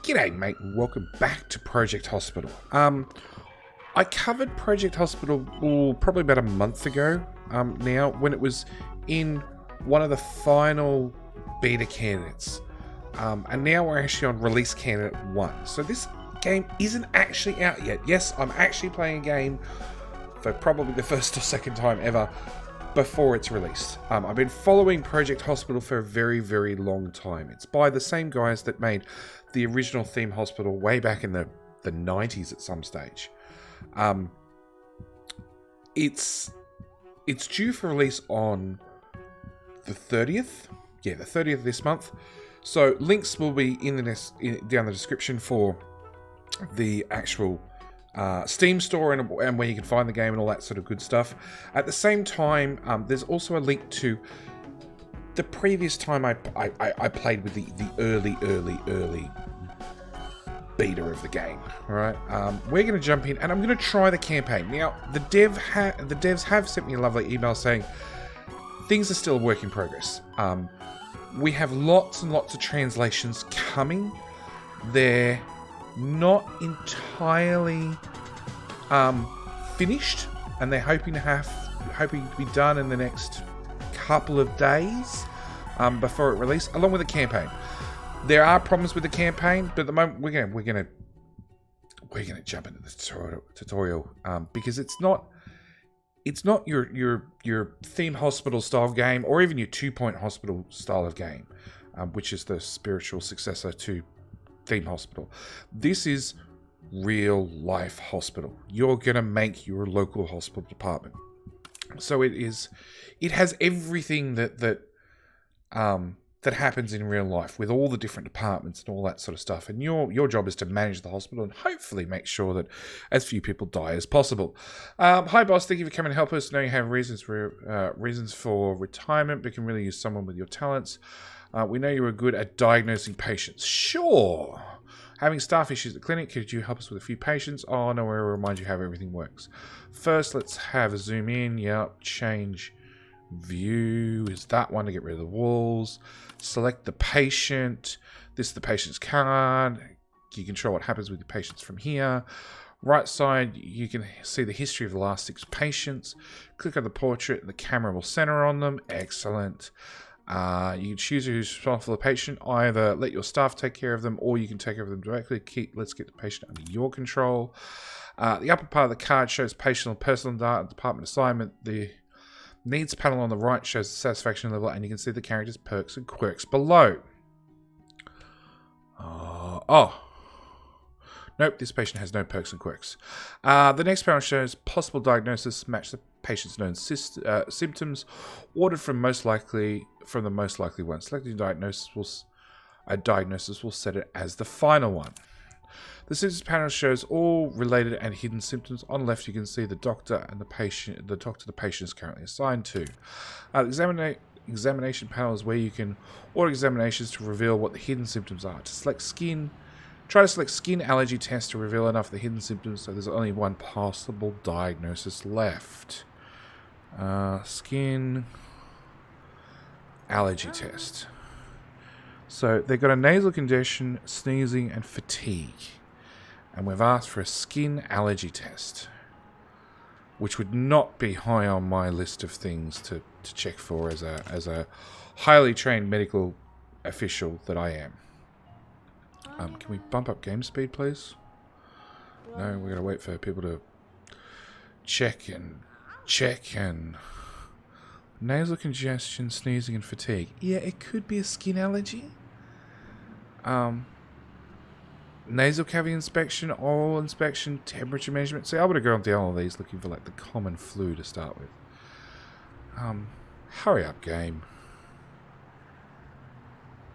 G'day, mate, and welcome back to Project Hospital. I covered Project Hospital probably about a month ago now, when it was in one of the final beta candidates. And now we're actually on release candidate 1. So this game isn't actually out yet. Yes, I'm actually playing a game for probably the first or second time ever before it's released. I've been following Project Hospital for a very, very long time. It's by the same guys that made the original theme hospital way back in the 90s at some stage. It's due for release on the 30th. Yeah, the 30th this month. So links will be down the description for the actual Steam store and where you can find the game and all that sort of good stuff. At the same time, there's also a link to the previous time I played with the early beta of the game. All right, we're going to jump in and I'm going to try the campaign. Now, the devs have sent me a lovely email saying things are still a work in progress. We have lots and lots of translations coming. They're not entirely finished, and they're hoping to be done in the next couple of days before it release, along with the campaign. There are problems with the campaign, but at the moment we're gonna jump into the tutorial because it's not your theme hospital style game, or even your 2-point hospital style of game, which is the spiritual successor to theme hospital. This is real life hospital. You're gonna make your local hospital department. So it has everything that happens in real life, with all the different departments and all that sort of stuff. And your job is to manage the hospital and hopefully make sure that as few people die as possible. Hi, boss. Thank you for coming to help us. Know you have reasons for retirement, but can really use someone with your talents. We know you are good at diagnosing patients. Sure. Having staff issues at the clinic. Could you help us with a few patients? Oh, no, we'll remind you how everything works. First, let's have a zoom in. Yep. Change view is that one to get rid of the walls. Select the patient. This is the patient's card. You control what happens with your patients from here. Right side, you can see the history of the last 6 patients. Click on the portrait and the camera will center on them. Excellent. You can choose who's responsible for the patient. Either let your staff take care of them, or you can take care of them directly. Let's get the patient under your control. The upper part of the card shows patient and personal data, department assignment. The needs panel on the right shows the satisfaction level, and you can see the character's perks and quirks below. Nope, this patient has no perks and quirks. The next panel shows possible diagnosis, match the patient's known symptoms, ordered from the most likely one. Selecting a diagnosis will set it as the final one. The symptoms panel shows all related and hidden symptoms. On the left, you can see the doctor and the patient. The doctor the patient is currently assigned to. The examination panel is where you can order examinations to reveal what the hidden symptoms are. To select skin, try to select skin allergy test to reveal enough of the hidden symptoms, so there's only one possible diagnosis left. Skin allergy test. So they've got a nasal congestion, sneezing, and fatigue. And we've asked for a skin allergy test, which would not be high on my list of things to check for as a highly trained medical official that I am. Can we bump up game speed, please? No, we're going to wait for people to check and... Nasal congestion, sneezing, and fatigue. Yeah, it could be a skin allergy. Nasal cavity inspection, oral inspection, temperature measurement. See, I would have gone down all these looking for like the common flu to start with. Hurry up, game.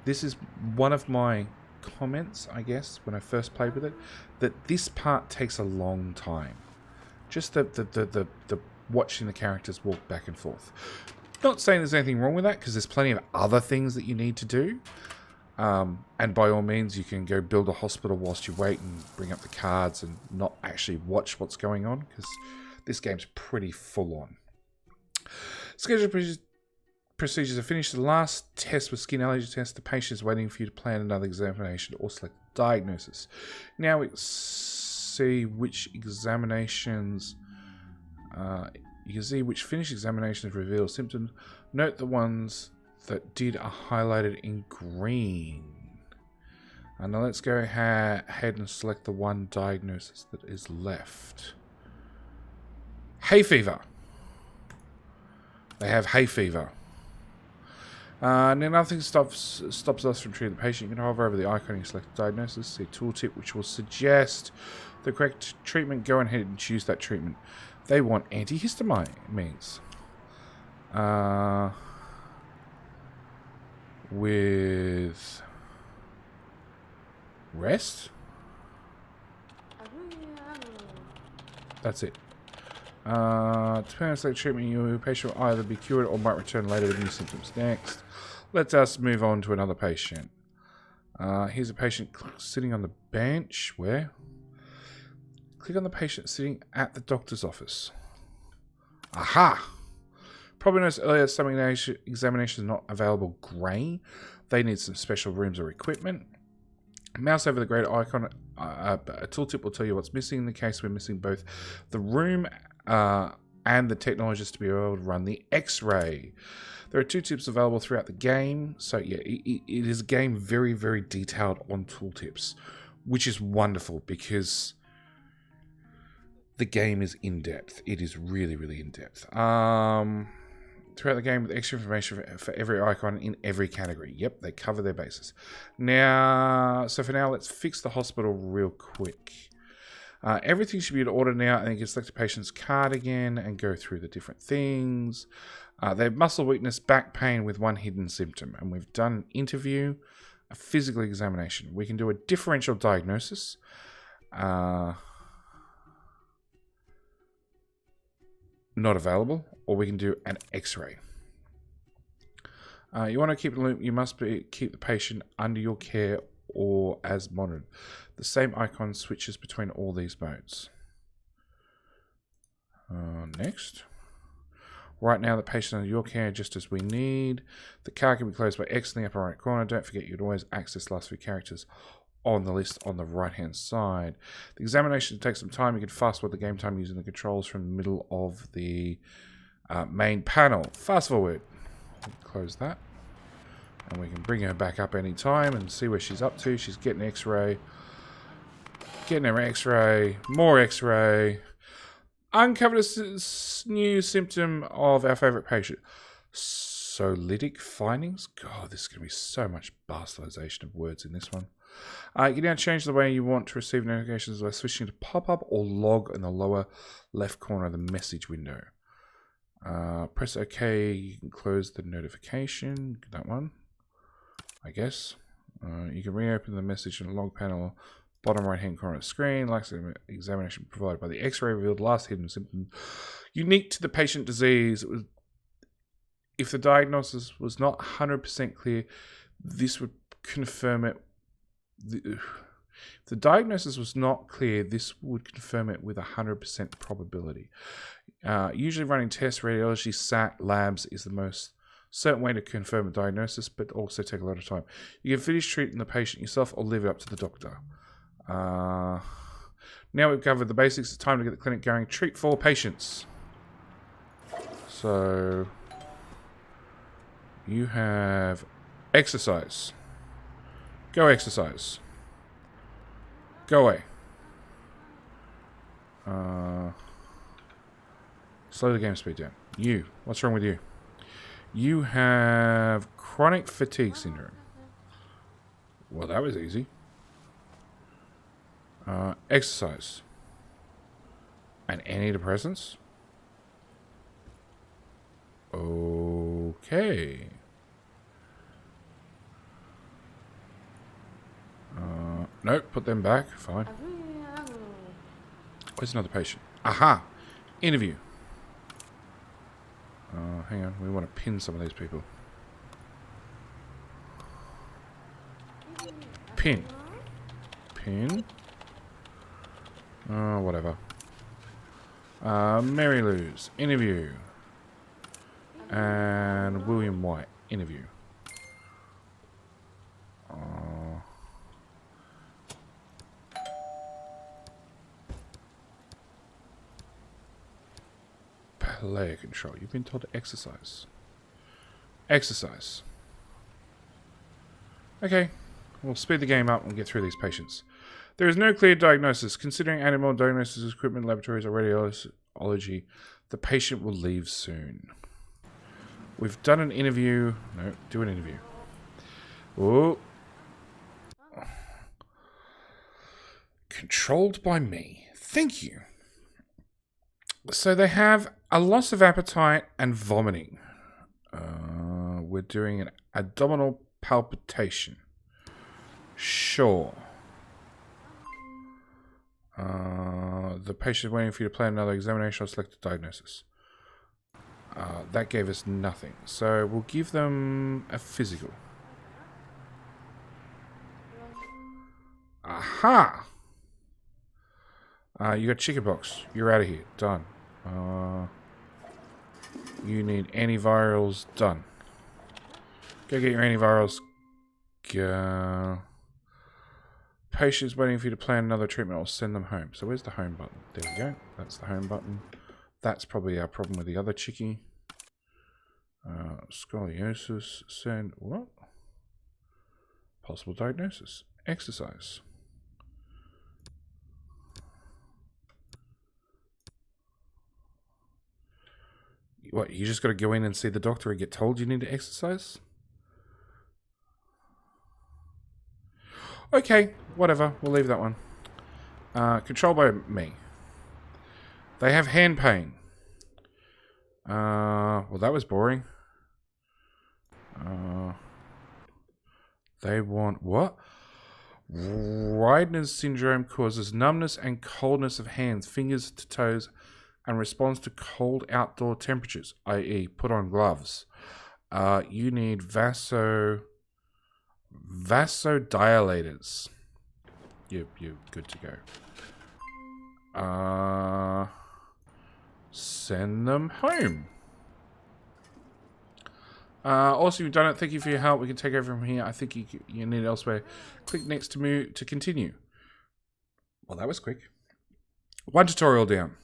This is one of my comments, I guess, when I first played with it, that this part takes a long time. Just the watching the characters walk back and forth. Not saying there's anything wrong with that, because there's plenty of other things that you need to do. And by all means, you can go build a hospital whilst you wait and bring up the cards and not actually watch what's going on, because this game's pretty full on. Schedule procedures are finished. The last test was skin allergy test. The patient is waiting for you to plan another examination or select diagnosis. Now we see which examinations. You can see which finished examinations reveal symptoms. Note the ones that did are highlighted in green. And now let's go ahead and select the one diagnosis that is left. Hay fever. They have hay fever. Now nothing stops us from treating the patient. You can hover over the icon and select diagnosis. See tooltip, which will suggest the correct treatment. Go ahead and choose that treatment. They want antihistamines. With rest. That's it. Depending on the treatment, your patient will either be cured or might return later with new symptoms. Next, let us move on to another patient. Here's a patient sitting on the bench. Where? Click on the patient sitting at the doctor's office. Aha! Probably noticed earlier some examination is not available grey. They need some special rooms or equipment. Mouse over the grey icon. A tooltip will tell you what's missing. In the case we're missing both the room and the technologist to be able to run the X-ray. There are 2 tips available throughout the game. So yeah, it is a game very, very detailed on tooltips, which is wonderful because the game is in-depth. It is really, really in-depth. Throughout the game with extra information for every icon in every category. Yep, they cover their bases. Now, so for now, let's fix the hospital real quick. Everything should be in order now. I think you can select a patient's card again and go through the different things. They have muscle weakness, back pain with one hidden symptom. And we've done an interview, a physical examination. We can do a differential diagnosis. Not available, or we can do an X-ray. You want to keep the loop. You must keep the patient under your care or as monitored. The same icon switches between all these modes. Next. Right now, the patient under your care, just as we need. The card can be closed by X in the upper right corner. Don't forget, you can always access the last few characters on the list on the right hand side. The examination takes some time. You can fast forward the game time using the controls from the middle of the main panel. Fast forward. Close that. And we can bring her back up any time and see where she's up to. She's getting X-ray. Getting her X-ray. More X-ray. Uncovered a new symptom of our favourite patient. Solytic findings. God, this is going to be so much bastardization of words in this one. You can now change the way you want to receive notifications by switching to pop-up or log in the lower left corner of the message window. Press OK. You can close the notification. That one, I guess. You can reopen the message in the log panel, bottom right-hand corner of the screen. Like the examination provided by the X-ray revealed last hidden symptom unique to the patient disease. If the diagnosis was not 100% clear, this would confirm it. If the diagnosis was not clear, this would confirm it with 100% probability. Usually running tests, radiology, SAT, labs is the most certain way to confirm a diagnosis, but also take a lot of time. You can finish treating the patient yourself or leave it up to the doctor. Now we've covered the basics. It's time to get the clinic going. Treat 4 patients. So you have exercise. Go exercise. Go away. Slow the game speed down. You. What's wrong with you? You have chronic fatigue syndrome. Well, that was easy. Exercise. And antidepressants. Okay. Nope, put them back. Fine. Where's another patient? Aha! Interview. Hang on. We want to pin some of these people. Pin. Pin. Whatever. Mary Lou's. Interview. And William White. Interview. Layer control. You've been told to exercise. Exercise. Okay. We'll speed the game up and get through these patients. There is no clear diagnosis. Considering animal diagnosis equipment, laboratories, or radiology, the patient will leave soon. We've done an interview. No, do an interview. Oh. Controlled by me. Thank you. So they have a loss of appetite and vomiting. We're doing an abdominal palpitation. Sure. The patient is waiting for you to plan another examination or select a diagnosis. That gave us nothing. So we'll give them a physical. Aha! You got chickenpox. You're out of here. Done. You need antivirals. Done. Go get your antivirals. Go. Patient's waiting for you to plan another treatment. I'll send them home. So where's the home button? There we go. That's the home button. That's probably our problem with the other chickie. Scoliosis. Send. What? Possible diagnosis. Exercise. What, you just got to go in and see the doctor and get told you need to exercise? Okay, whatever. We'll leave that one. Controlled by me. They have hand pain. Well, that was boring. They want what? Reidner's syndrome causes numbness and coldness of hands, fingers to toes, and responds to cold outdoor temperatures, i.e. put on gloves. You need vasodilators. You're good to go. Send them home. Also, you've done it. Thank you for your help. We can take over from here. I think you need it elsewhere. Click next to move to continue. Well, that was quick. One tutorial down.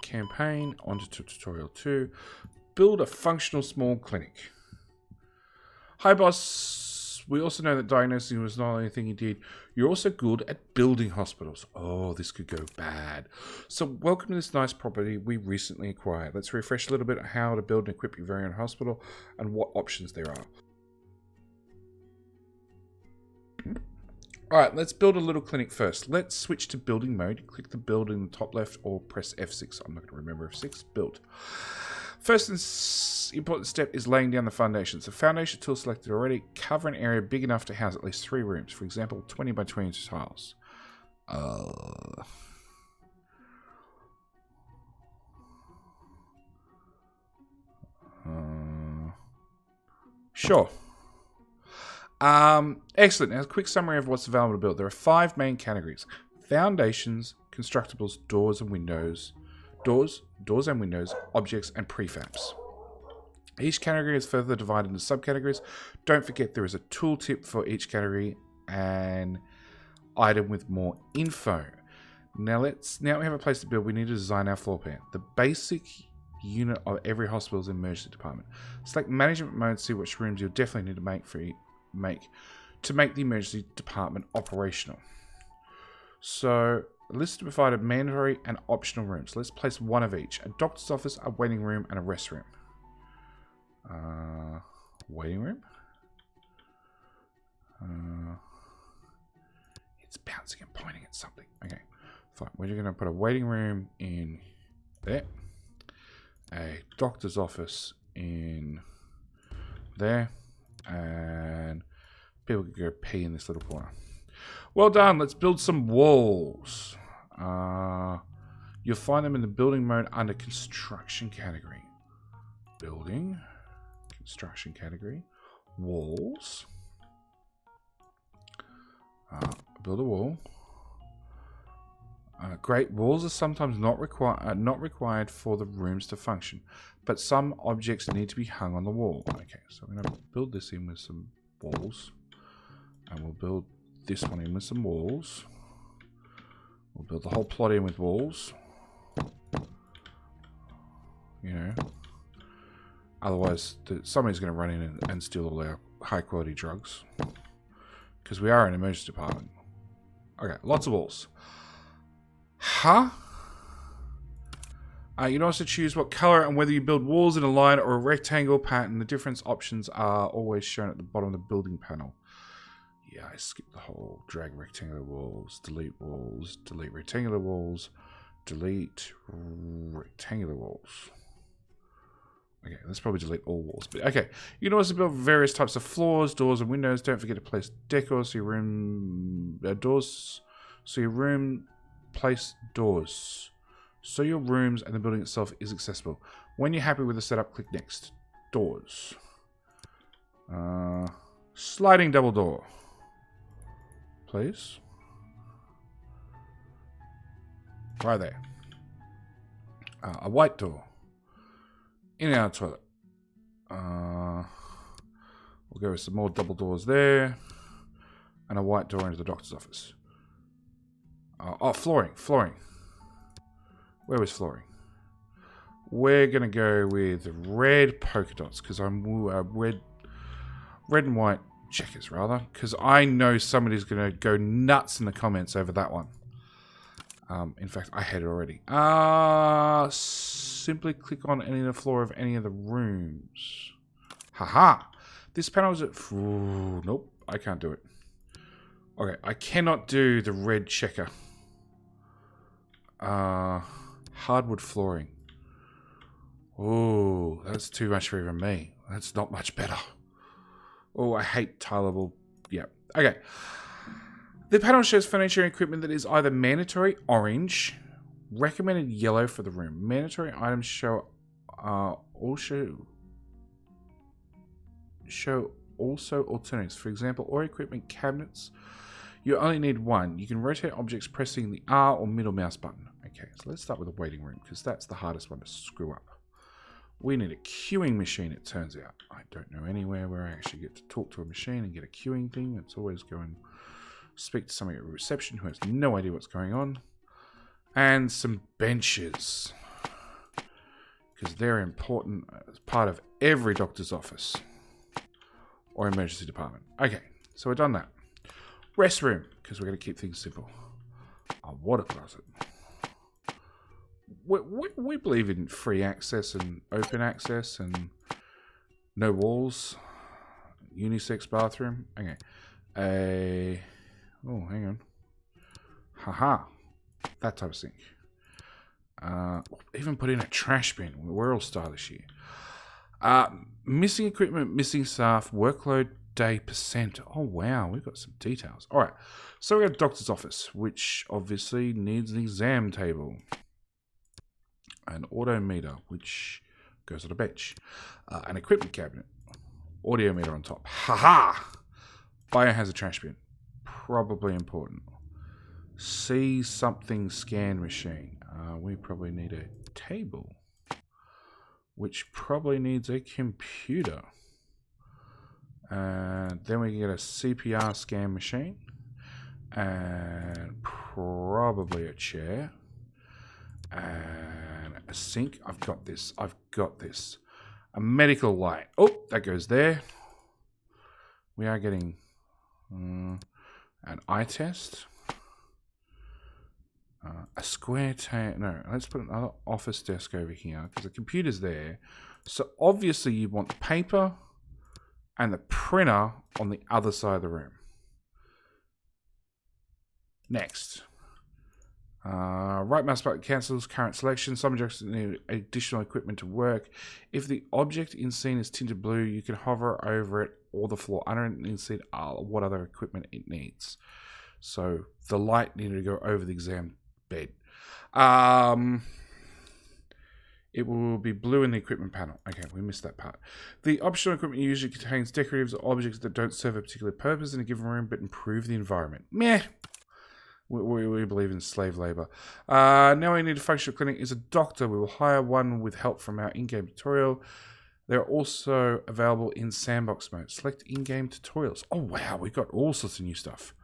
Campaign, onto tutorial 2. Build a functional small clinic. Hi boss, we also know that diagnosing was not the only thing you did. You're also good at building hospitals. Oh, this could go bad. So welcome to this nice property we recently acquired. Let's refresh a little bit on how to build and equip your very own hospital and what options there are. Alright, let's build a little clinic first. Let's switch to building mode. Click the build in the top left or press F6. I'm not going to remember F6. Build. First important step is laying down the foundations. The foundation tool selected already cover an area big enough to house at least 3 rooms. For example, 20 by 20 tiles. Sure. Excellent. Now, a quick summary of what's available to build. There are 5 main categories: foundations, constructibles, doors and windows, doors and windows, objects, and prefabs. Each category is further divided into subcategories. Don't forget there is a tooltip for each category and item with more info. Now we have a place to build. We need to design our floor plan. The basic unit of every hospital is the emergency department. Select management mode. See which rooms you'll definitely need to make to make the emergency department operational. So, a list of provided mandatory and optional rooms. Let's place one of each: a doctor's office, a waiting room, and a rest room. Waiting room. It's bouncing and pointing at something. Okay, fine. We're going to put a waiting room in there, a doctor's office in there, and people can go pee in this little corner. Well done. Let's build some walls. You'll find them in the building mode under construction category. Building, construction category, walls. Build a wall. Great. Walls are sometimes not required for the rooms to function, but some objects need to be hung on the wall. Okay, so I'm going to build this in with some walls, and we'll build this one in with some walls. We'll build the whole plot in with walls. You know. Otherwise, somebody's going to run in and steal all our high-quality drugs. Because we are an emergency department. Okay, lots of walls. Huh? You can also choose what color and whether you build walls in a line or a rectangle pattern. The difference options are always shown at the bottom of the building panel. Yeah, I skipped the whole drag rectangular walls, delete rectangular walls, delete rectangular walls. Okay, let's probably delete all walls. But okay, you can also build various types of floors, doors, and windows. Don't forget to place decor so your room doors. So your room place doors. So your rooms and the building itself is accessible. When you're happy with the setup, click next. Doors. Sliding double door. Please. Right there. A white door. In and out of the toilet. We'll go with some more double doors there. And a white door into the doctor's office. Oh, flooring. Flooring. Where was flooring? We're going to go with red polka dots. Because I'm red and white checkers, rather. Because I know somebody's going to go nuts in the comments over that one. In fact, I had it already. Simply click on any of the floor of any of the rooms. Haha. This panel is at... Ooh, nope, I can't do it. Okay, I cannot do the red checker. Hardwood flooring. Oh, that's too much for even me. That's not much better. Oh, I hate tileable. Yeah. Okay. The panel shows furniture and equipment that is either mandatory orange, recommended yellow for the room. Mandatory items show also alternatives. For example, all equipment cabinets. You only need one. You can rotate objects pressing the R or middle mouse button. Okay, so let's start with the waiting room because that's the hardest one to screw up. We need a queuing machine, it turns out. I don't know anywhere where I actually get to talk to a machine and get a queuing thing. It's always go and speak to somebody at reception who has no idea what's going on. And some benches. Because they're important as part of every doctor's office. Or emergency department. Okay, so we've done that. Restroom, because we're going to keep things simple. A water closet. We believe in free access and open access and no walls. Unisex bathroom. Okay. Oh, hang on. Haha. That type of thing. Even put in a trash bin. We're all stylish here. Missing equipment, missing staff, workload day percent. Oh, wow. We've got some details. All right. So we got a doctor's office, which obviously needs an exam table. An autometer, which goes on a bench. An equipment cabinet. Audio meter on top. Haha! Biohazard trash bin. Probably important. See something scan machine. We probably need a table. Which probably needs a computer. And then we can get a CPR scan machine. And probably a chair. And a sink. I've got this. A medical light. Oh, that goes there. We are getting an eye test. A square table. No, let's put another office desk over here because the computer's there. So obviously you want the paper and the printer on the other side of the room. Next. Right mouse button cancels current selection. Some objects need additional equipment to work. If the object in scene is tinted blue, you can hover over it or the floor under it and see what other equipment it needs. So the light needed to go over the exam bed. It will be blue in the equipment panel. Okay, we missed that part. The optional equipment usually contains decoratives or objects that don't serve a particular purpose in a given room but improve the environment. Meh. We believe in slave labor. Now we need a functional clinic is a doctor. We will hire one with help from our in-game tutorial. They're also available in sandbox mode. Select in-game tutorials. Oh, wow. We've got all sorts of new stuff.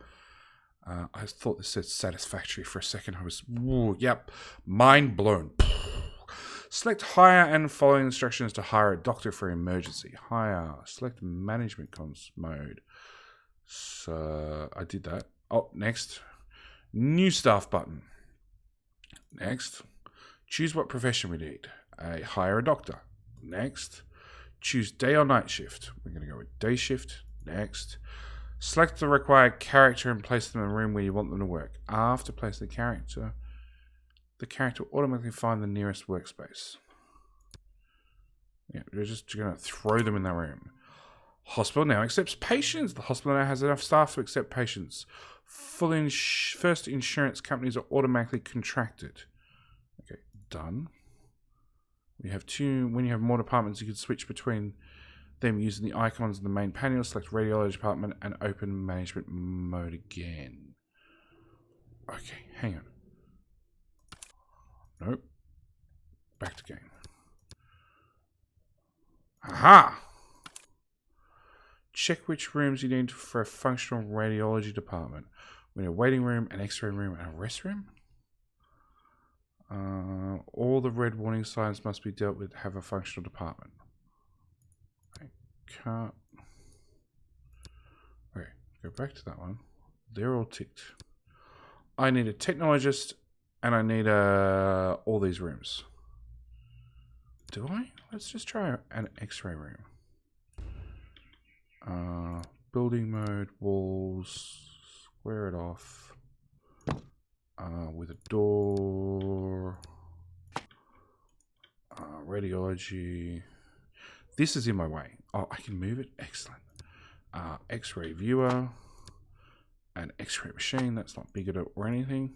I thought this said satisfactory for a second. I was, yep, mind blown. Select hire and following instructions to hire a doctor for emergency. Hire. Select management cons mode. So I did that. Oh, next. New staff button. Next. Choose what profession we need. Hire a doctor. Next. Choose day or night shift. We're going to go with day shift. Next. Select the required character and place them in the room where you want them to work. After placing the character will automatically find the nearest workspace. Yeah, we're just going to throw them in that room. Hospital now accepts patients. The hospital now has enough staff to accept patients. First insurance companies are automatically contracted. Okay, done. We have when you have more departments, you can switch between them using the icons in the main panel. Select Radiology department and open management mode again. Okay, hang on. Nope. Back to game. Aha! Check which rooms you need for a functional radiology department. We need a waiting room, an x-ray room, and a rest room. All the red warning signs must be dealt with. Have a functional department. I can't. Okay, go back to that one. They're all ticked. I need a technologist, and I need all these rooms. Do I? Let's just try an x-ray room. Building mode, walls, square it off. With a door. Radiology. This is in my way. Oh, I can move it. Excellent. X-ray viewer. An X-ray machine. That's not big or anything.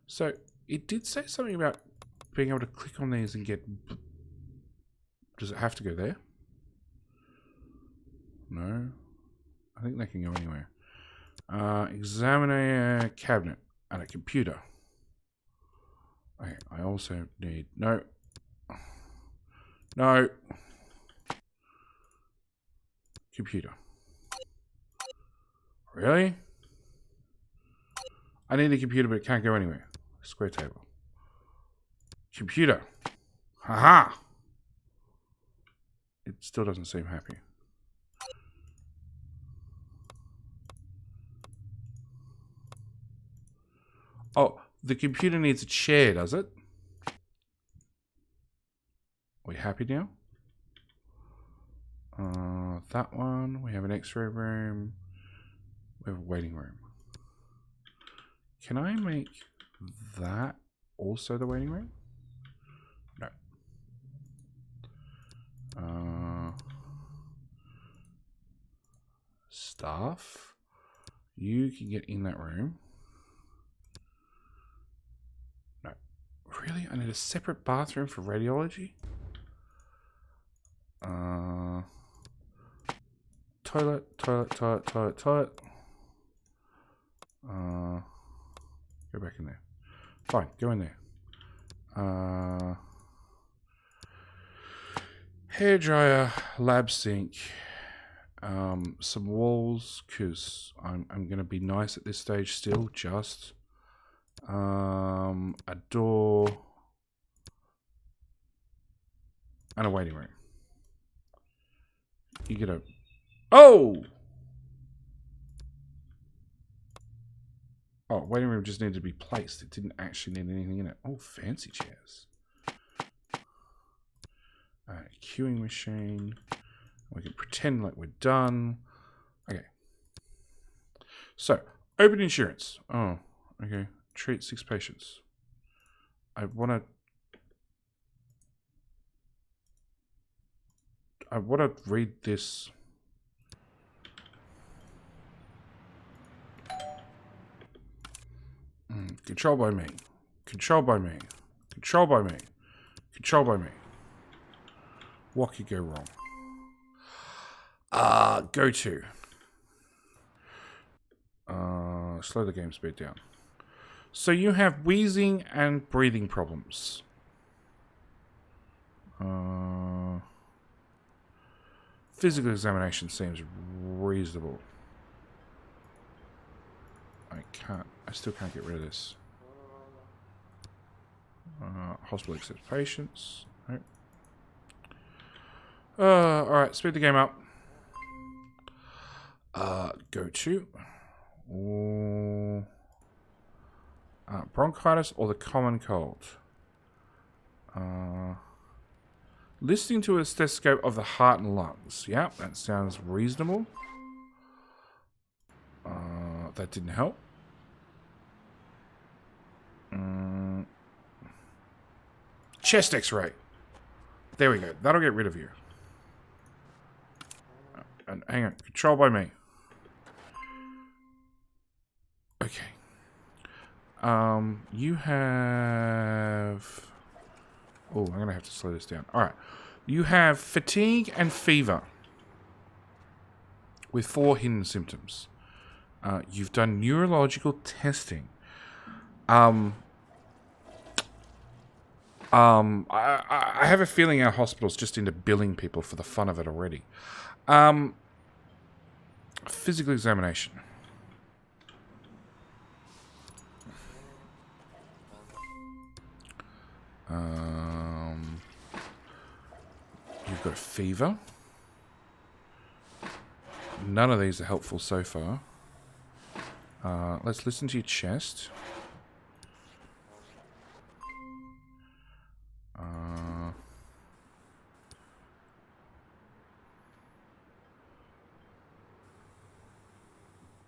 So it did say something about being able to click on these and get. Does it have to go there? No. I think they can go anywhere. Examiner cabinet and a computer. Okay, I also need no. Computer. Really? I need a computer, but it can't go anywhere. Square table. Computer. Haha. It still doesn't seem happy. Oh, the computer needs a chair, does it? Are we happy now? That one. We have an x-ray room. We have a waiting room. Can I make that also the waiting room? No. Staff. You can get in that room. No. Really? I need a separate bathroom for radiology? Toilet. Go back in there. Fine, go in there. Hairdryer, lab sink, some walls, because I'm going to be nice at this stage still, just. A door, and a waiting room. You get a... Oh! Oh, waiting room just needed to be placed. It didn't actually need anything in it. Oh, fancy chairs. Queuing machine. We can pretend like we're done. Okay. So, open insurance. Oh, okay. Treat 6 patients. I want to read this. Controlled by me. Controlled by me. Controlled by me. Controlled by me. What could go wrong? Go to. Slow the game speed down. So you have wheezing and breathing problems. Physical examination seems reasonable. I still can't get rid of this. Hospital accepts patients. Nope. Alright, speed the game up. Go to. Bronchitis or the common cold? Listening to a stethoscope of the heart and lungs. Yeah, that sounds reasonable. That didn't help. Chest x-ray. There we go. That'll get rid of you. And hang on. Control by me. Okay. You have... Oh, I'm going to have to slow this down. Alright. You have fatigue and fever. With 4 hidden symptoms. You've done neurological testing. I have a feeling our hospital's just into billing people for the fun of it already. Physical examination. You've got a fever. None of these are helpful so far. Let's listen to your chest.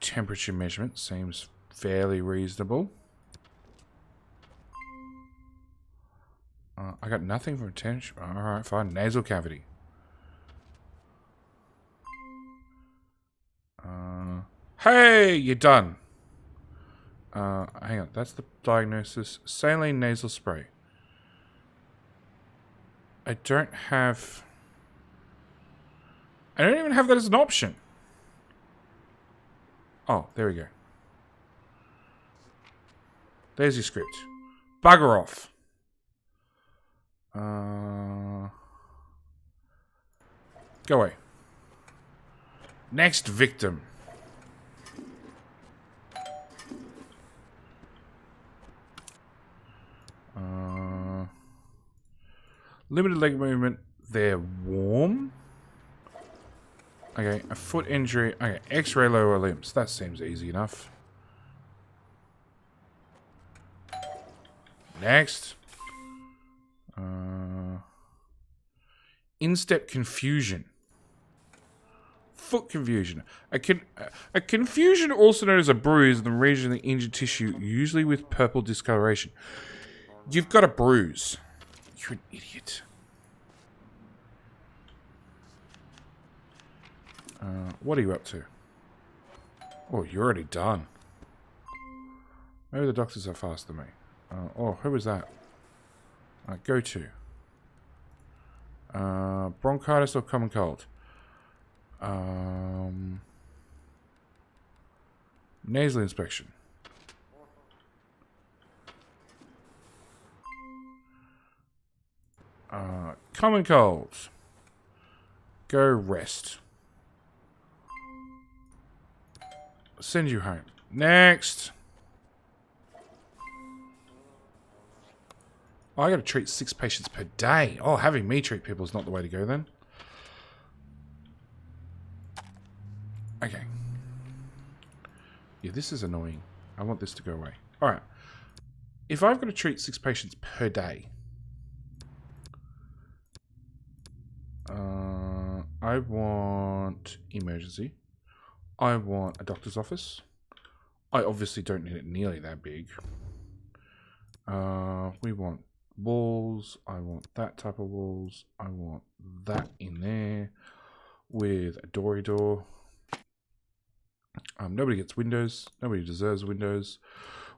Temperature measurement seems fairly reasonable. I got nothing from attention. Alright, fine. Nasal cavity. Hey, you're done. Hang on. That's the diagnosis. Saline nasal spray. I don't even have that as an option. Oh, there we go. There's your script. Bugger off. Go away. Next victim. Limited leg movement. They're warm. Okay, a foot injury. Okay, X-ray lower limbs. That seems easy enough. Next. Instep confusion. Foot confusion. A confusion, also known as a bruise, in the region of the injured tissue, usually with purple discoloration. You've got a bruise. You're an idiot. What are you up to? Oh, you're already done. Maybe the doctors are faster than me. Oh, who was that? Go to. Bronchitis or common cold? Nasal inspection. Common colds. Go rest. Send you home. Next. Oh, I gotta treat 6 patients per day. Oh, having me treat people is not the way to go then. Okay. Yeah, this is annoying. I want this to go away. Alright. If I've got to treat 6 patients per day, I want emergency. I want a doctor's office. I obviously don't need it nearly that big. We want walls. I want that type of walls. I want that in there with a doory door. Nobody gets windows. Nobody deserves windows.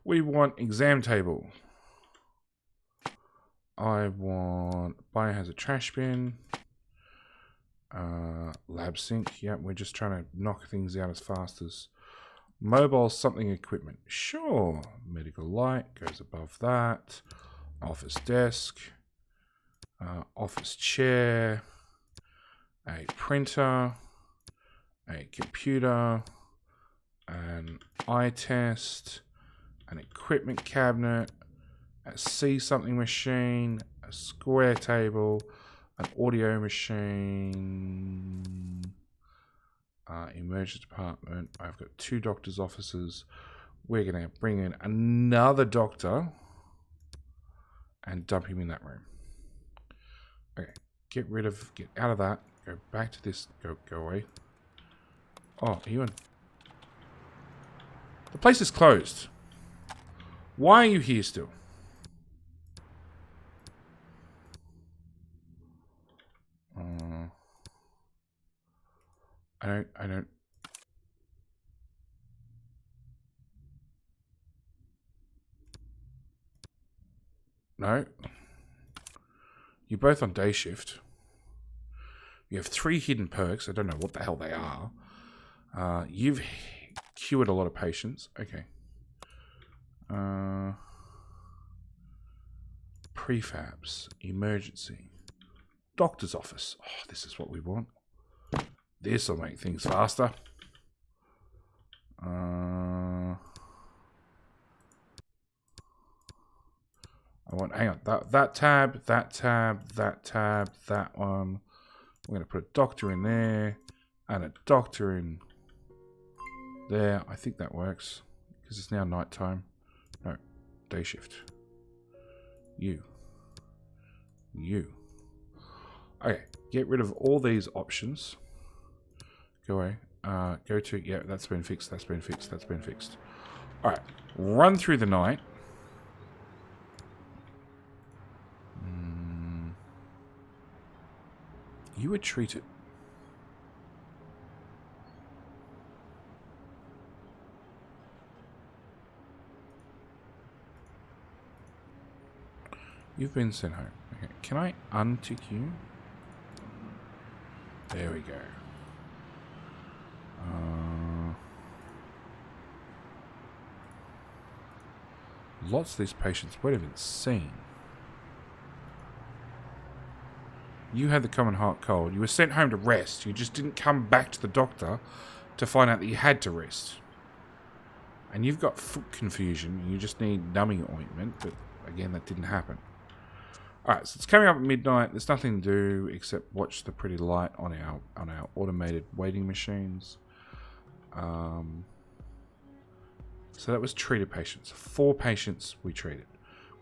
We want exam table. I want biohazard trash bin. Lab sink. Yeah, we're just trying to knock things out as fast as mobile something equipment. Sure. Medical light goes above that. Office desk. Office chair. A printer. a computer, an eye test, an equipment cabinet, a see something machine, a square table, an audio machine, emergency department. I've got 2 doctor's offices. We're going to bring in another doctor and dump him in that room. Okay, get out of that. Go back to this. Go away. Oh, are you in? The place is closed. Why are you here still? I don't. No. You're both on day shift. You have 3 hidden perks. I don't know what the hell they are. You've cured a lot of patients. Okay. Prefabs. Emergency. Doctor's office. Oh, this is what we want. This will make things faster. I want, hang on, that tab, that one. We're going to put a doctor in there and a doctor in there. I think that works because it's now night time. No, day shift. You. Okay, get rid of all these options. Go away. Go to, yeah, that's been fixed. All right, run through the night. You were treated. You've been sent home. Okay. Can I untick you? There we go. Lots of these patients won't have been seen. You had the common heart cold. You were sent home to rest. You just didn't come back to the doctor to find out that you had to rest. And you've got foot confusion. You just need numbing ointment. But again, that didn't happen. Alright, so it's coming up at midnight. There's nothing to do except watch the pretty light on our automated waiting machines. So that was treated patients. 4 patients we treated.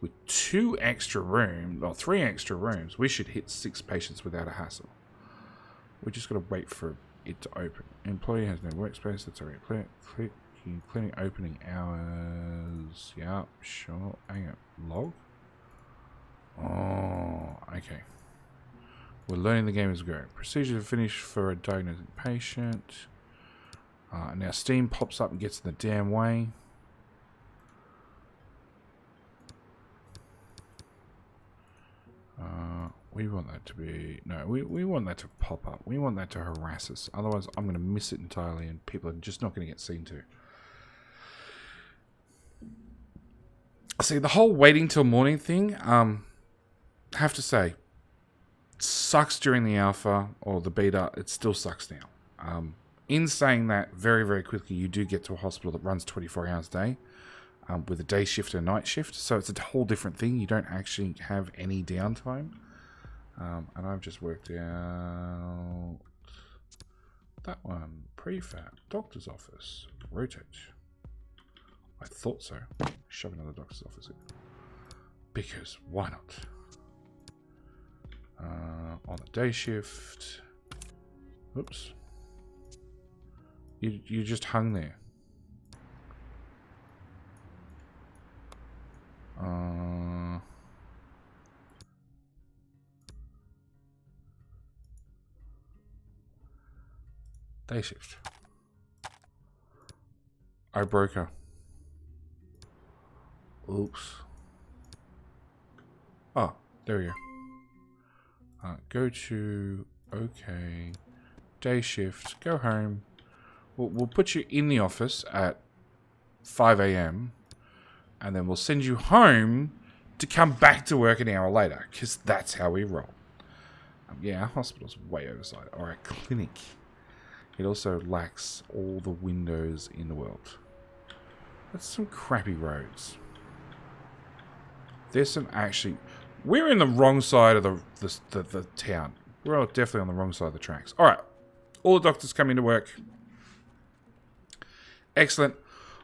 With 2 extra rooms, or 3 extra rooms, we should hit 6 patients without a hassle. We're just got to wait for it to open. Employee has no workspace. That's already clear. Clinic opening hours. Yep, sure. Hang on. Log? Oh, okay. We're learning the game as we go. Procedure to finish for a diagnosing patient. Now Steam pops up and gets in the damn way. We want that to be... No, we want that to pop up. We want that to harass us. Otherwise, I'm going to miss it entirely and people are just not going to get seen to. See, the whole waiting till morning thing, have to say, sucks during the alpha or the beta. It still sucks now. In saying that, very, very quickly, you do get to a hospital that runs 24 hours a day with a day shift and a night shift. So it's a whole different thing. You don't actually have any downtime. And I've just worked out that one. Prefab, doctor's office, rotate. I thought so. Shove another doctor's office in. Because why not? On the day shift. Oops. You just hung there. Day shift. I broke her. Oops. Oh, there we go. Go to okay. Day shift. Go home. We'll put you in the office at 5 a.m. and then we'll send you home to come back to work an hour later, because that's how we roll. Yeah, our hospital's way oversized. Or our clinic It also lacks all the windows in the world. That's some crappy roads. There's some actually... We're in the wrong side of the town. We're definitely on the wrong side of the tracks. Alright. All the doctors come into work. Excellent.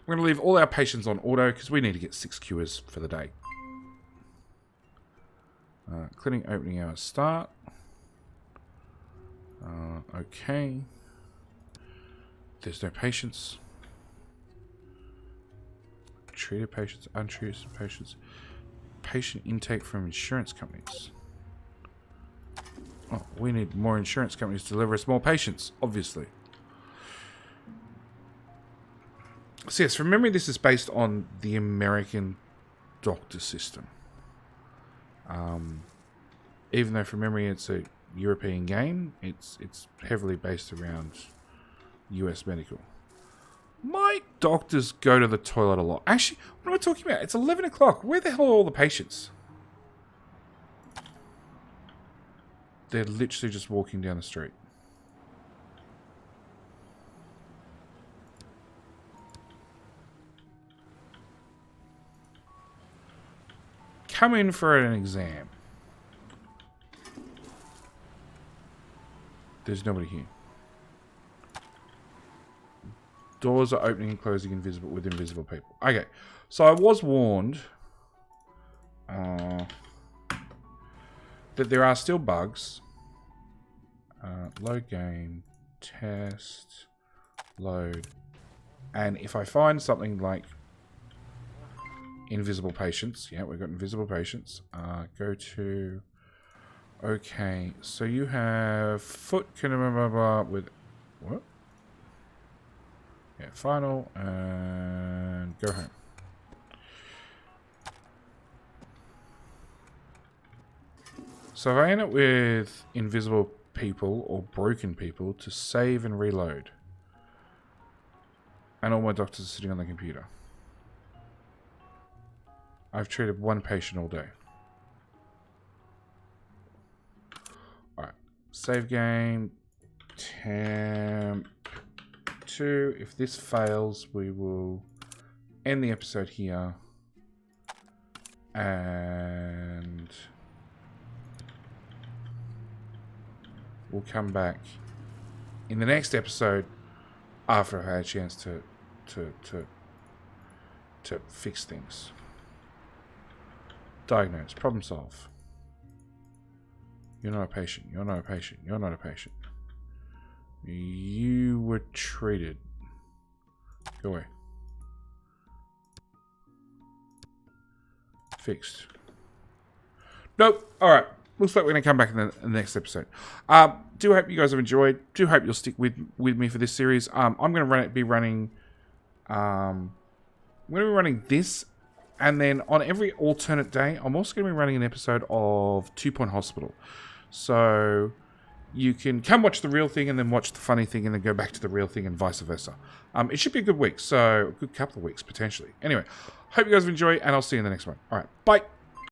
We're going to leave all our patients on auto because we need to get 6 cures for the day. Clinic opening hours start. Okay. There's no patients. Treated patients, untreated patients. Patient intake from insurance companies. Oh, we need more insurance companies to deliver us more patients, obviously. So yes, from memory, this is based on the American doctor system. Even though from memory it's a European game, it's heavily based around US medical. My doctors go to the toilet a lot. Actually, what am I talking about? It's 11 o'clock. Where the hell are all the patients? They're literally just walking down the street. Come in for an exam. There's nobody here. Doors are opening and closing with invisible people. Okay, so I was warned that there are still bugs. Load game, test, load. And if I find something like invisible patients, yeah, we've got invisible patients. Go to, okay, so you have foot, with, what? Yeah, final, and go home. So if I end up with invisible people or broken people to save and reload. And all my doctors are sitting on the computer. I've treated 1 patient all day. Alright, save game, temp 2. If this fails, we will end the episode here. And we'll come back in the next episode after I've had a chance to fix things. Diagnose, problem solve. You're not a patient. You're not a patient. You're not a patient. You were treated. Go away. Fixed. Nope. Alright. Looks like we're going to come back in the next episode. Do hope you guys have enjoyed. Do hope you'll stick with me for this series. I'm going to be running this, and then on every alternate day, I'm also going to be running an episode of 2 Point Hospital. So you can come watch the real thing and then watch the funny thing and then go back to the real thing and vice versa. It should be a good week, so a good couple of weeks potentially. Anyway, hope you guys have enjoyed, and I'll see you in the next one. All right, bye.